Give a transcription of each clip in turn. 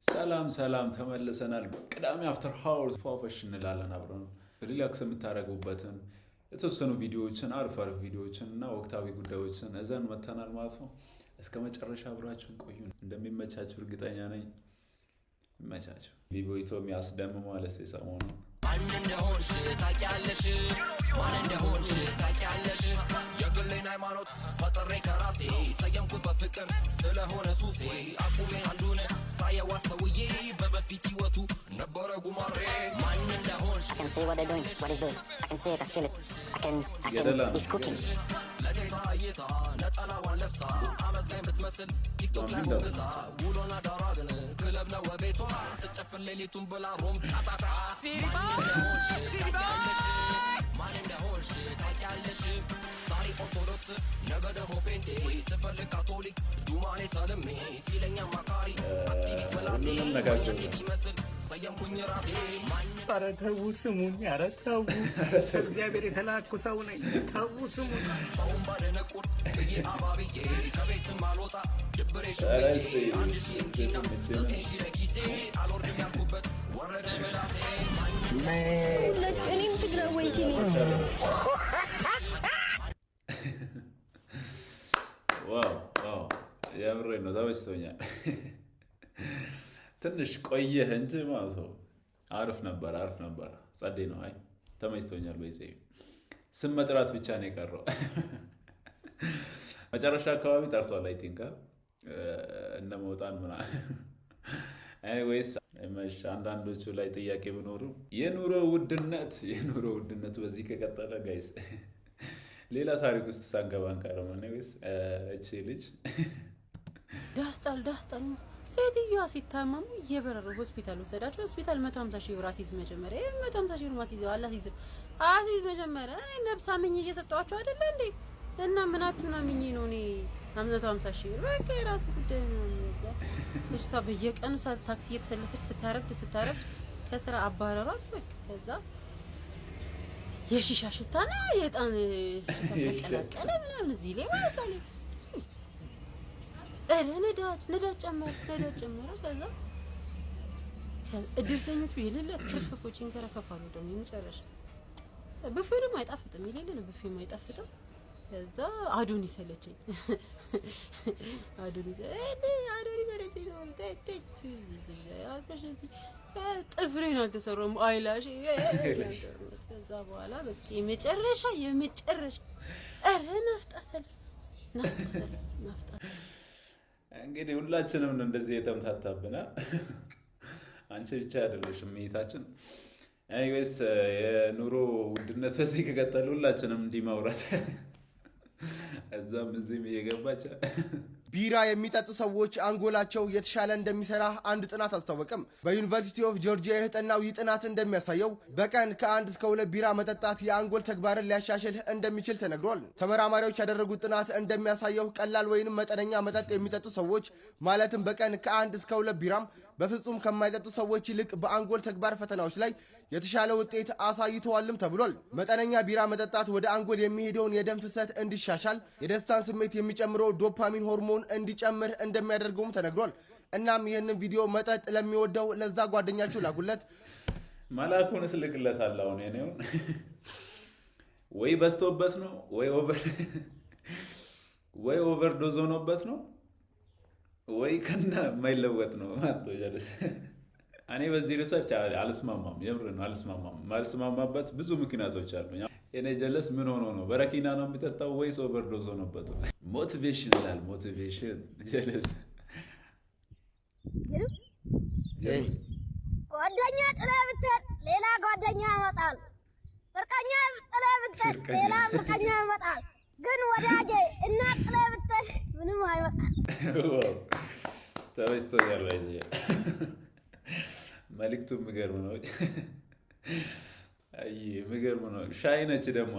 ሰላም ሰላም ተመልሰናል። ቅዳሜ አፍተር ሃውስ ፏፈሽ እንላለን አብረን ሪላክስ የምታረጉበትን የተወሰኑ ቪዲዮዎችን አሪፍ ቪዲዮዎችን እና ወቅታዊ ጉዳዮችን እዘን መተናል ማለት ነው። እስከ መጨረሻ አብራችሁን ቆዩ። እንደሚመቻችሁ እርግጠኛ ነኝ። ይመቻችሁ። ቪቮይቶ የሚያስደምም ማለት የሰሞኑ ማን እንደሆንሽ ታውቂያለሽ? ማን እንደሆንሽ ታውቂያለሽ? የግሌን ሃይማኖት ፈጥሬ ከራሴ ሰየምኩት በፍቅር ስለሆነ ሱሴ አቁሜ አንዱን ሳየው አስተውዬ በበፊት ህይወቱ ነበረ ጉማሬ ማን እንደሆንሽ I can see what they're doing, what he's doing. I can see it, I feel it. He's cooking. ለጌታ እይታ ነጠላዋን ለብሳ አመስጋኝ ብትመስል ቲክቶክ ላይ ሆንብዛ ውሎና ዳራ ግን ክለብ ነው ቤቷ ስጨፍር ሌሊቱን ብላ ሮም ጣጣጣ ማን እንደሆንሽ ታውቂያለሽ? ዛሬ ኦርቶዶክስ ነገ ደግሞ ፔንቴ ስፈልግ ካቶሊክ ዱማኔ ሰልሜ ሲለኛ ማካሪ አክቲቪስት በላሴ ይመስል ሰየምኩኝ ራሴ ኧረ ተው ስሙኝ፣ ኧረ ተው እግዚአብሔር የተላኩ ሰው ነኝ። ተው ስሙኝ። ሰውን ባደነቁር ብዬ አባብዬ ከቤትም አልወጣ ድብሬ ሽብዬ አንድ ሺህ እንጂና ዘጠኝ ሺህ ለኪሴ አልወርድም ያልኩበት ወረደ መላሴ እኔም ትግራወይቲ ነኝ። ዋው የምሬን ነው። ተመችቶኛል። ትንሽ ቆየህ እንጂ ማለት ነው። አሪፍ ነበር። ጸዴ ነው። አይ ተመችቶኛል። በዚህ ስም መጥራት ብቻ ነው የቀረው። መጨረሻ አካባቢ ጠርቷል። አይ ቲንክ እነ መውጣን ምናምን ኤኒዌይስ አንዳንዶቹ ላይ ጥያቄ ቢኖሩ የኑሮ ውድነት በዚህ ከቀጠለ ጋይስ ሌላ ታሪክ ውስጥ ሳንገባ አንቀርም። ኤኒዌይስ እቺ ልጅ ዳስጣል ሴትዮዋ ሲታመሙ እየበረሩ ሆስፒታል ወሰዳቸው። ሆስፒታል 150 ሺህ ብር አሲዝ መጀመሪያ 150 ሺህ ብር ማሲዝ አሲዝ መጀመሪያ እኔ ነብሳ ምኝ እየሰጣቸው አይደለ እንዴ? እና ምናችሁና ምኝ ነው እኔ 150 ሺህ ብር በቃ የራስ ጉዳይ ነው። ልጅቷ በየቀኑ ታክሲ እየተሰለፈች ስታረፍድ ከስራ አባረሯት። በቃ ከዛ የሺሻ ሽታና የጣን ሽታ ተቀላቀለ ምናምን እዚህ ላይ ማለት ነው። ነዳጅ ጨመረ። ከዛ እድርተኞቹ የሌለ ትርፍፎች እንከራከፋሉ። ደግሞ የመጨረሻ ብፌም አይጣፍጥም፣ የሌለ ነው ብፌም አይጣፍጥም። ከዛ አዶኒ ሰለቸኝ ጥፍሬን አልተሰራም አይላሽ። ከዛ በኋላ በቃ የመጨረሻ ኧረ ናፍጣ እንግዲህ ሁላችንም እንደዚህ የተምታታብና አንቺ ብቻ አይደለሽም እህታችን። ኤኒዌይስ የኑሮ ውድነት በዚህ ከቀጠለ ሁላችንም እንዲማውራት እዛም እዚህም እየገባች ቢራ የሚጠጡ ሰዎች አንጎላቸው የተሻለ እንደሚሰራ አንድ ጥናት አስታወቀም። በዩኒቨርሲቲ ኦፍ ጆርጂያ የጠናው ይህ ጥናት እንደሚያሳየው በቀን ከ1 እስከ 2 ቢራ መጠጣት የአንጎል ተግባርን ሊያሻሽል እንደሚችል ተነግሯል። ተመራማሪዎች ያደረጉት ጥናት እንደሚያሳየው ቀላል ወይንም መጠነኛ መጠጥ የሚጠጡ ሰዎች ማለትም በቀን ከ1 እስከ 2 ቢራም በፍጹም ከማይጠጡ ሰዎች ይልቅ በአንጎል ተግባር ፈተናዎች ላይ የተሻለ ውጤት አሳይተዋልም ተብሏል። መጠነኛ ቢራ መጠጣት ወደ አንጎል የሚሄደውን የደም ፍሰት እንዲሻሻል፣ የደስታን ስሜት የሚጨምረው ዶፓሚን ሆርሞን እንዲጨምር እንደሚያደርገውም ተነግሯል። እናም ይህንን ቪዲዮ መጠጥ ለሚወደው ለዛ ጓደኛችሁ ላኩለት። መላኩን ስልክለታለሁ። አሁን የኔው ወይ በስቶበት ነው ወይ ኦቨርዶዝ ሆኖበት ነው ወይ ከና የማይለወጥ ነው ማለት ነው። እኔ በዚህ ሪሰርች አልስማማም። የምር ነው አልስማማም። ማልስማማበት ብዙ ምክንያቶች አሉ። የኔ ጀለስ ምን ሆኖ ነው? በረኪና ነው የሚጠጣው ወይስ ኦቨርዶዝ ሆኖበት? ሞቲቬሽን ይላል። ሞቲቬሽን ጀለስ ጓደኛ ጥለህ ብትሄድ ሌላ ጓደኛ ያመጣል። ፍቅረኛ ጥለህ ብትሄድ ሌላ ፍቅረኛ ያመጣል። ግን ወዳጄ እናት ጥለህ ብትሄድ ምንም አይመጣም። ተበስቶኛል። ባይዘ መልእክቱ የሚገርም ነው። አይ የሚገርም ነው። ሻይ ነች ደግሞ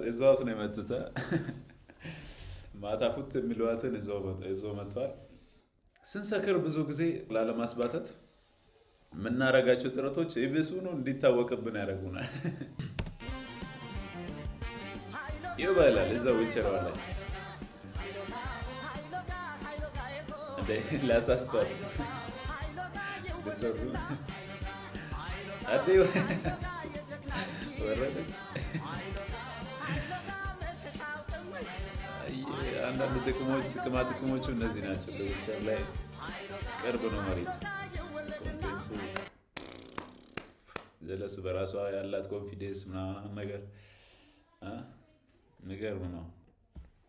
እዛት ነው የመጡት ማታ ፉት የሚሏትን እዞ መጥቷል ስንሰክር ብዙ ጊዜ ላለማስባተት ምናረጋቸው ጥረቶች ይብሱ ነው እንዲታወቅብን ያደርጉናል ይባላል እዛው ይቸራው ላይ ላሳስተው በተሩ አዲው ወረደች አንዳንድ ጥቅሞቹ እነዚህ ናቸው በዊቸር ላይ ቅርብ ነው መሬት ኮንቴንቱ ዘለስ በራሷ ያላት ኮንፊደንስ ምናምን ነገር ነው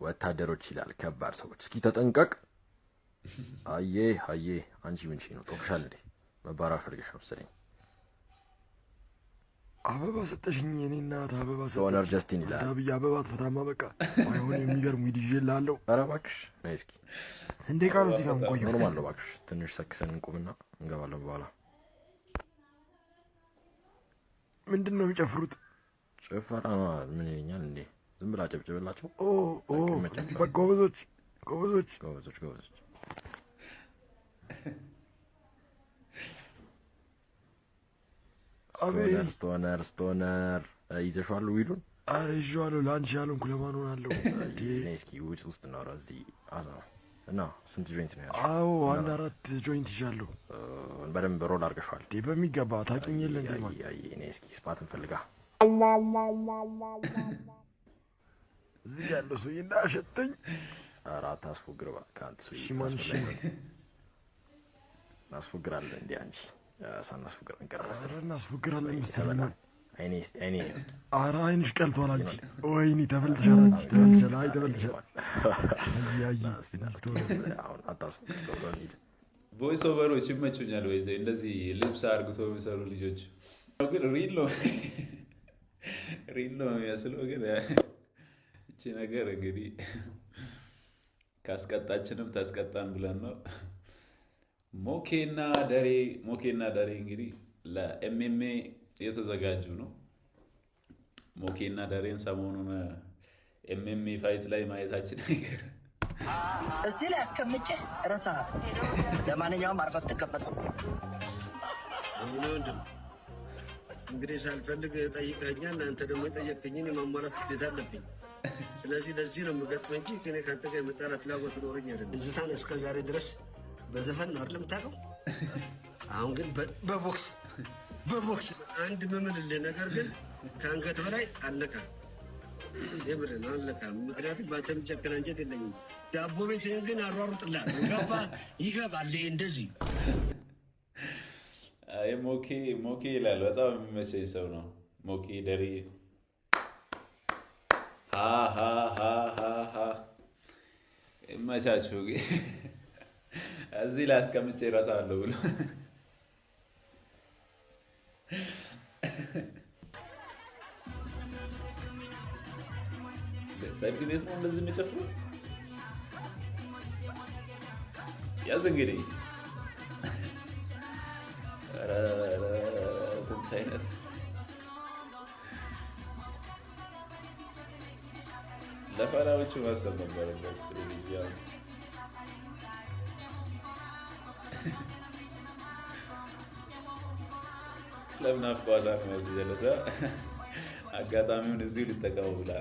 ወታደሮች ይላል ከባድ ሰዎች እስኪ ተጠንቀቅ አየ አንቺ ምን ነው ጦፍሻል እንዴ መባረር ፈልገሽ ነው መሰለኝ አበባ ሰጠሽኝ የኔ እናት አበባ ሰጠሽ ዶላር ጀስቲን ይላል ዳብያ አበባ ተፈታማ በቃ አይሆን የሚገርም ይዲጄላለሁ ኧረ እባክሽ ነይ እስኪ ስንዴ ቃሉ እዚህ ጋር ቆየው ኖርማል ነው እባክሽ ትንሽ ሰክሰን እንቁምና እንገባለን በኋላ ምንድነው የሚጨፍሩት ጭፈራ ምን ይኛል እንዴ ዝም ብላ ጨብጭብላቸው ጎበዞች ስቶነር ይዘሽዋል ዊዱን አረ ይዤዋለሁ ለአንቺ ያለንኩ ለማን ሆናለሁ እስኪ ውስጥ እናውራ እዚህ እና ስንት ጆይንት ነው ያለው አዎ አንድ 4 ጆይንት ይዣለሁ በደንብ ሮል አድርገሽዋል በሚገባ ታውቂኝ የለ እንዴ እኔ እስኪ ስፓት እንፈልጋ እዚህ ያለው ሰው እንዳሸተኝ አራት አስፎግር ባካንት ሰው ሽማንሽ ናስፎግራለን እንዴ አንቺ ሳናስፎግር እንቀርበስ እናስፎግራለን መሰለኝ አይኔ ኧረ አይንሽ ቀልቷል አንቺ ወይኔ ተበልተሻል አይ ተበልተሻል አሁን አታስፎግር ቮይስ ኦቨሮች ይመቹኛል ወይ እንደዚህ ልብስ አርግቶ የሚሰሩ ልጆች ግን ሪል ነው የሚያስለው ግን እቺ ነገር እንግዲህ ካስቀጣችንም ታስቀጣን ብለን ነው ሞኬና ደሬ እንግዲህ ለኤምኤምኤ የተዘጋጁ ነው ሞኬና ደሬን ሰሞኑን ኤምኤምኤ ፋይት ላይ ማየታችን ነገር እዚህ ላይ አስቀምጬ ረሳህ ለማንኛውም አርፈህ ተቀመጥ እንግዲህ ሳልፈልግ ጠይቀኛል አንተ ደግሞ ጠየቅኝን የማሟላት ግዴታ አለብኝ ስለዚህ ለዚህ ነው የምገጥመው እንጂ ከኔ ካንተ ጋር የመጣላት ፍላጎት ኖረኝ አይደለም እዝታን እስከ ዛሬ ድረስ በዘፈን ነው አይደል የምታውቀው አሁን ግን በቦክስ አንድ ምምልልህ ነገር ግን ከአንገት በላይ አለካም የምርን አለካም ምክንያቱም በአንተ የሚጨክን አንጀት የለኝም ዳቦ ቤትህን ግን አሯሩጥልሃለሁ ይገባል እንደዚህ ሞኬ ይላል በጣም የሚመቸኝ ሰው ነው ሞኬ ደሬ ይመቻችሁ እዚህ ላይ አስቀምጬ እረሳለሁ ብሎ ሰርግ ቤት ነው እንደዚህ የሚጨፍሩ ያዝ እንግዲህ ስንት አይነት ለፈራዎቹ ማሰብ ነበረበት ያዝ ለምን አፍቋታ ነው እዚህ ጀለሰ አጋጣሚውን እዚሁ ልጠቀመው ብላ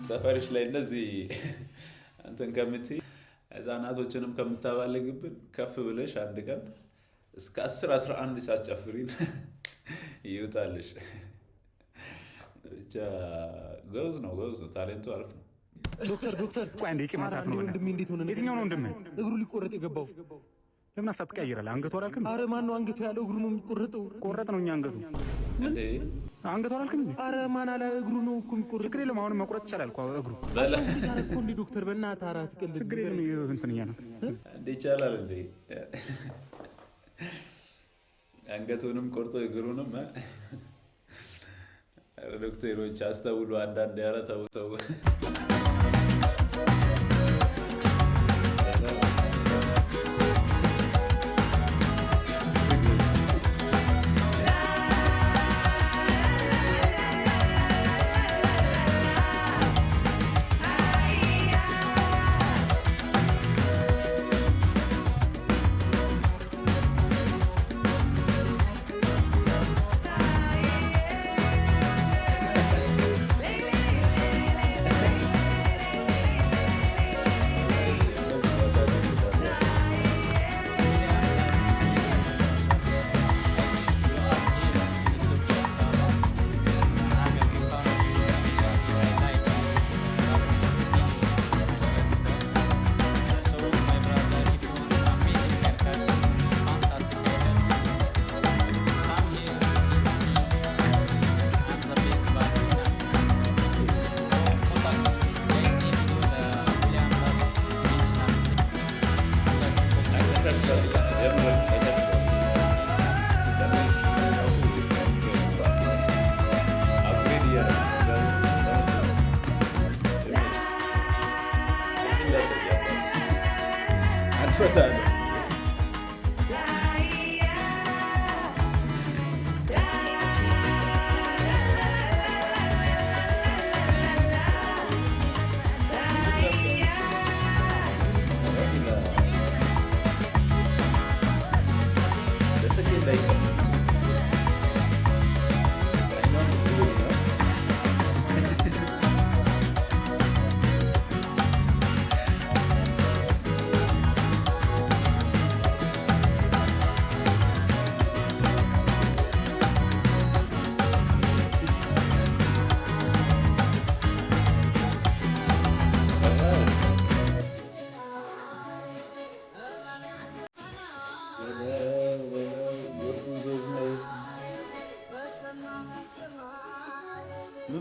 ሰፈርሽ ላይ እንደዚህ አንተን ከምትይ ህፃናቶችንም ከምታባለግብን ከፍ ብለሽ አንድ ቀን እስከ 10-11 ሰዓት ጨፍሪን ይውጣልሽ ብቻ ጎዝ ነው ታሌንቱ አሪፍ ነው ዶክተር ቆይ አንዴ ማሳት ነው ወንድሜ እንዴት ሆነ የትኛው ነው ወንድሜ እግሩ ሊቆረጥ የገባው ለምን ሐሳብ ትቀይራለህ አንገቱ አላልክም አረ ማን ነው አንገቱ ያለው እግሩ ነው የሚቆረጠው ቆረጥ ነው እኛ አንገቱ እንዴ አንገቱ አላልክም አረ ማን አላ እግሩ ነው እኮ የሚቆረጥ ችግር የለም አሁን መቁረጥ ይችላል እኮ እግሩ እኮ እንዴ ዶክተር በእናትህ አራት ቀን ችግር የለም እንትንኛ ነው እንዴ ይቻላል እንዴ አንገቱንም ቆርጦ እግሩንም ዶክተሮች አስተውሉ አንዳንድ ያረተው Non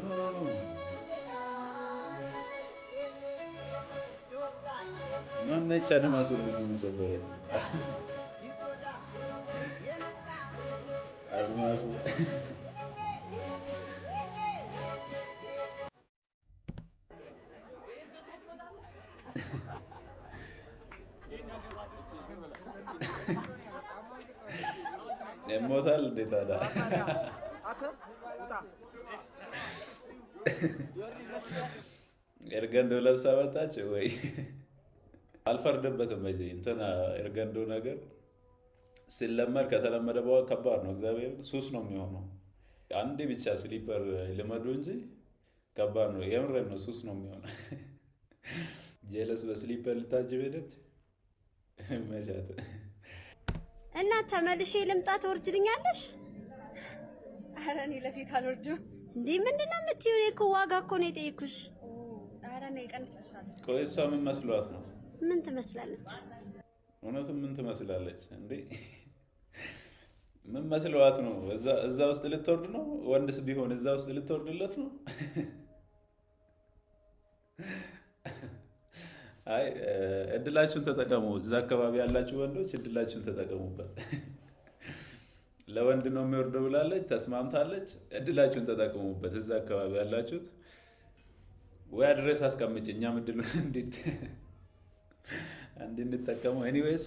ne c'è nemmeno sul video. የሞታል እንዴት አዳ ኤርገንዶ ለብሳ መጣች ወይ? አልፈርድበትም። በዚህ እንትና ኤርገንዶ ነገር ሲለመድ ከተለመደ በኋላ ከባድ ነው። እግዚአብሔር ሱስ ነው የሚሆነው። አንዴ ብቻ ስሊፐር ልመዱ እንጂ ከባድ ነው። የምሬን ነው፣ ሱስ ነው የሚሆነው። ጀለስ በስሊፐር ልታጅብ ሄደት መቻት እና ተመልሼ ልምጣ ትወርጅልኛለሽ? ኧረ እኔ ለፊት አልወርድም። እንዴ ምንድነው የምትይው? እኔ እኮ ዋጋ እኮ ነው የጠየኩሽ። ኧረ እኔ ቀንስልሻለሁ። ቆይ እሷ ምን መስሏት ነው? ምን ትመስላለች? እውነትም ምን ትመስላለች እንዴ? ምን መስሏት ነው? እዛ ውስጥ ልትወርድ ነው? ወንድስ ቢሆን እዛ ውስጥ ልትወርድለት ነው? አይ እድላችሁን ተጠቀሙ። እዛ አካባቢ ያላችሁ ወንዶች እድላችሁን ተጠቀሙበት። ለወንድ ነው የሚወርደው ብላለች፣ ተስማምታለች። እድላችሁን ተጠቀሙበት። እዛ አካባቢ ያላችሁት ወይ አድሬስ አስቀምጭ፣ እኛም እድሉን እንድንጠቀመው። ኤኒዌይስ